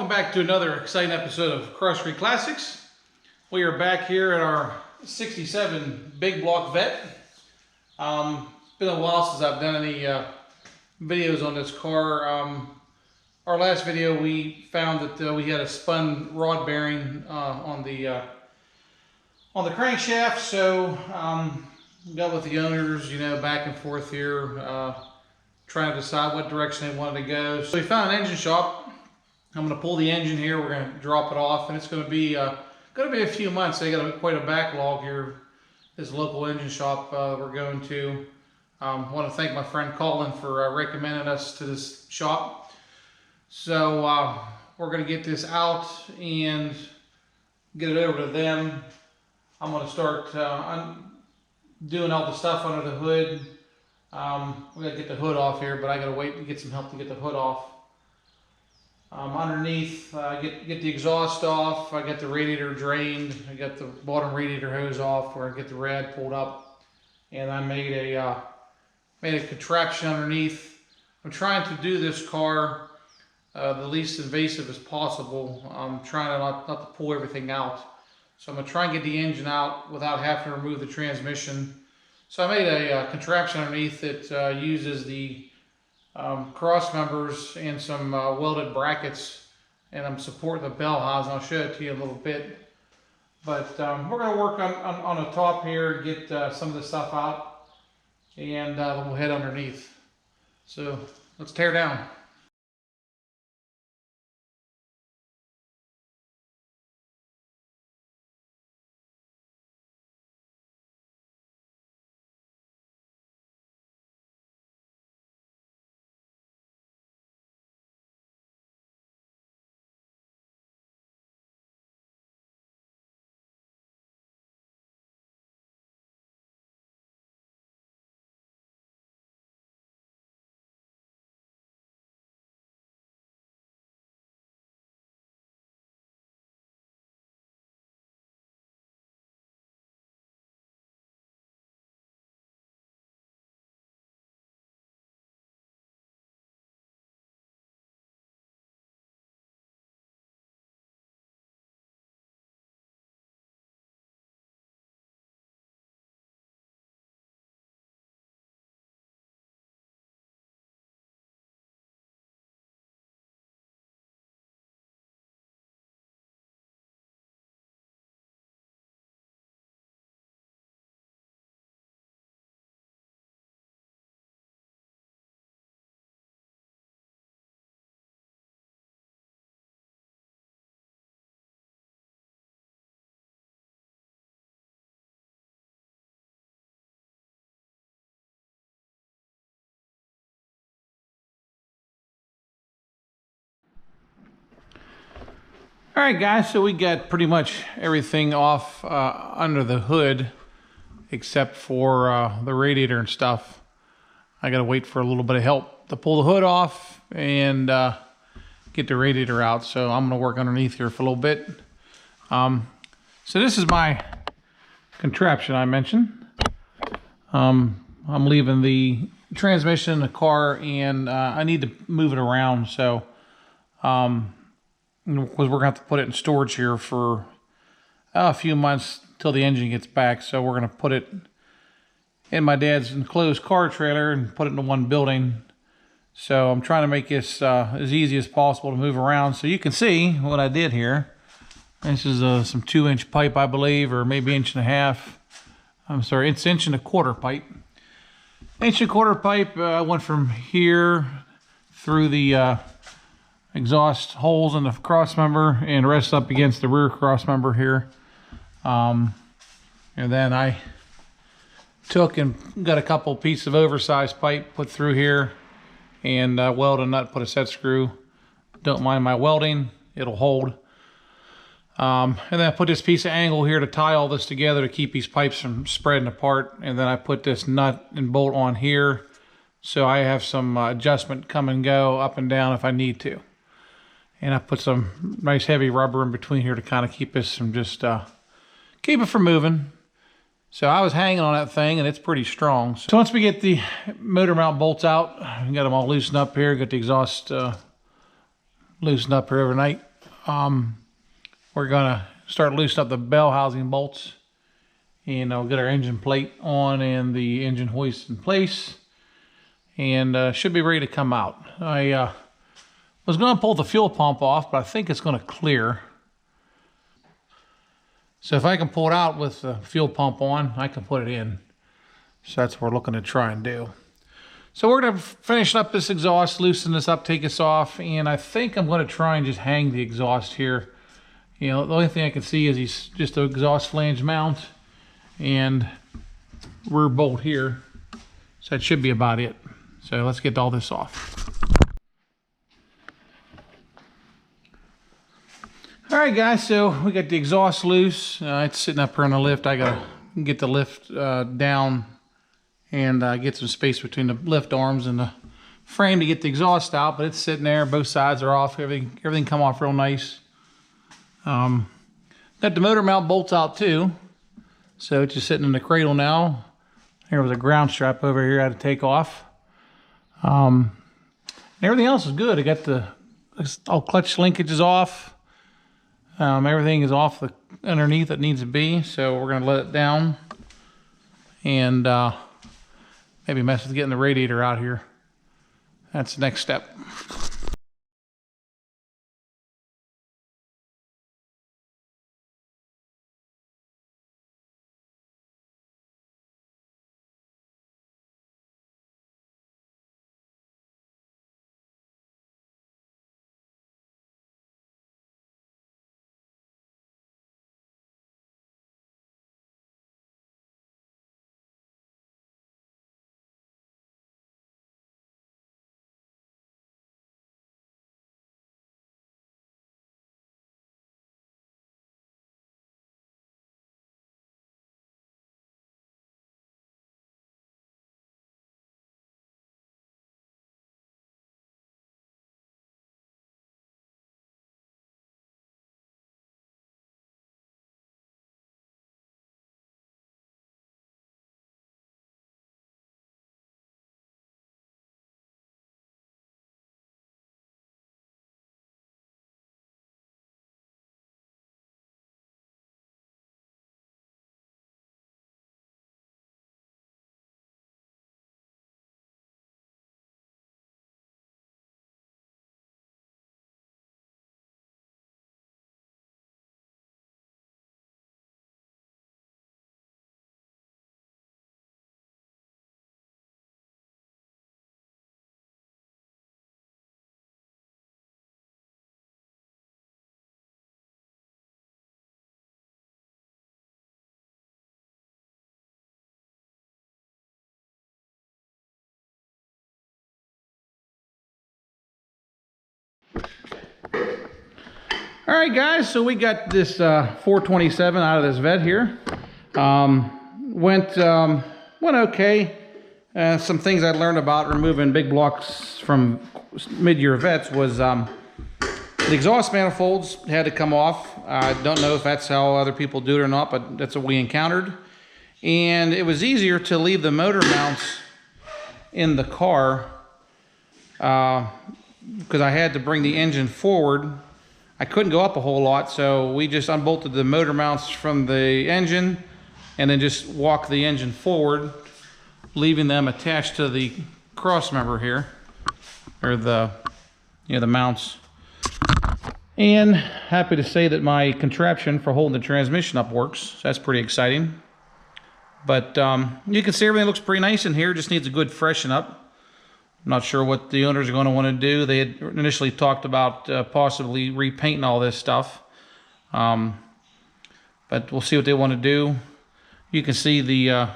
welcome back to another exciting episode of Cross Street Classics. We are back here at our 67 big block Vette. It's been a while since I've done any videos on this car. Our last video we found that we had a spun rod bearing on the crankshaft, so got with the owners, back and forth here, trying to decide what direction they wanted to go. So we found an engine shop. I'm going to pull the engine here. We're going to drop it off, and it's going to be a few months. They got quite a backlog here. This local engine shop we're going to. I want to thank my friend Colin for recommending us to this shop. So we're going to get this out and get it over to them. I'm going to start doing all the stuff under the hood. We got to get the hood off here, but I got to wait and get some help to get the hood off. Underneath, get the exhaust off. I got the radiator drained. I got the bottom radiator hose off where I get the rad pulled up, and I made a contraption underneath. I'm trying to do this car the least invasive as possible. I'm trying not to pull everything out. So I'm going to try and get the engine out without having to remove the transmission. So I made a contraption underneath that uses the cross members and some welded brackets, and I'm supporting the bell housing. I'll show it to you a little bit. But we're going to work on the top here, get some of the stuff out, and then we'll head underneath. So let's tear down. All right, guys, so we got pretty much everything off under the hood except for the radiator and stuff. I got to wait for a little bit of help to pull the hood off and get the radiator out. So I'm going to work underneath here for a little bit. So this is my contraption I mentioned. I'm leaving the transmission in the car, and I need to move it around. So because we're going to have to put it in storage here for a few months till the engine gets back. So we're going to put it in my dad's enclosed car trailer and put it into one building. So I'm trying to make this as easy as possible to move around. So you can see what I did here. This is some 2-inch pipe, I believe, or maybe 1.5 inches. I'm sorry, it's 1.25 inch pipe. 1.25 inch pipe. I went from here through the exhaust holes in the cross member and rests up against the rear cross member here. And then I took and got a couple pieces of oversized pipe put through here and welded a nut, put a set screw. Don't mind my welding, it'll hold. And then I put this piece of angle here to tie all this together to keep these pipes from spreading apart. And then I put this nut and bolt on here so I have some adjustment come and go up and down if I need to. And I put some nice heavy rubber in between here to kind of keep this from just, keep it from moving. So I was hanging on that thing, and it's pretty strong. So once we get the motor mount bolts out, we got them all loosened up here, got the exhaust loosened up here overnight. we're gonna start loosening up the bell housing bolts, and we'll get our engine plate on and the engine hoist in place, and should be ready to come out. I was gonna pull the fuel pump off, but I think it's gonna clear. So if I can pull it out with the fuel pump on, I can put it in. So that's what we're looking to try and do. So we're gonna finish up this exhaust, loosen this up, take this off, and I think I'm gonna try and just hang the exhaust here. You know, the only thing I can see is just an exhaust flange mount and rear bolt here. So that should be about it. So let's get all this off. All right, guys, so we got the exhaust loose. It's sitting up here on the lift. I gotta get the lift down and get some space between the lift arms and the frame to get the exhaust out, but it's sitting there. Both sides are off. Everything come off real nice. Got the motor mount bolts out too. So it's just sitting in the cradle now. There was a ground strap over here I had to take off. Everything else is good. I got the all clutch linkages off. Everything is off the underneath that needs to be, so we're gonna let it down and maybe mess with getting the radiator out here. That's the next step. All right, guys, so we got this 427 out of this vet here. Went okay. Some things I learned about removing big blocks from mid-year vets was the exhaust manifolds had to come off. I don't know if that's how other people do it or not, but that's what we encountered. And it was easier to leave the motor mounts in the car because I had to bring the engine forward. I couldn't go up a whole lot, so we just unbolted the motor mounts from the engine and then just walked the engine forward, leaving them attached to the cross member here, or the mounts. And happy to say that my contraption for holding the transmission up works, so that's pretty exciting. But you can see everything looks pretty nice in here, just needs a good freshen up. I'm not sure what the owners are going to want to do. They had initially talked about possibly repainting all this stuff. But we'll see what they want to do. You can see the,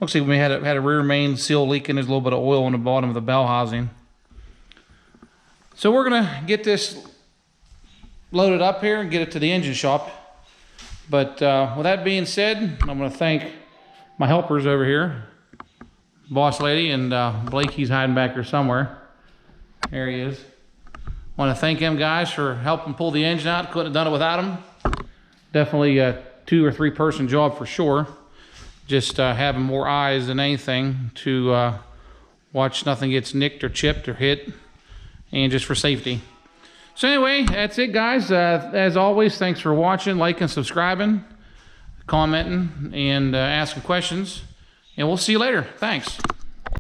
looks like we had a rear main seal leaking. There's a little bit of oil on the bottom of the bell housing. So we're going to get this loaded up here and get it to the engine shop. But with that being said, I'm going to thank my helpers over here. Boss lady and Blake, he's hiding back here somewhere. There he is. Want to thank them guys for helping pull the engine out. Couldn't have done it without them. Definitely a 2 or 3 person job for sure. Just having more eyes than anything to watch nothing gets nicked or chipped or hit, and just for safety. So anyway, that's it, guys. As always, thanks for watching, liking, subscribing, commenting, and asking questions. And we'll see you later. Thanks.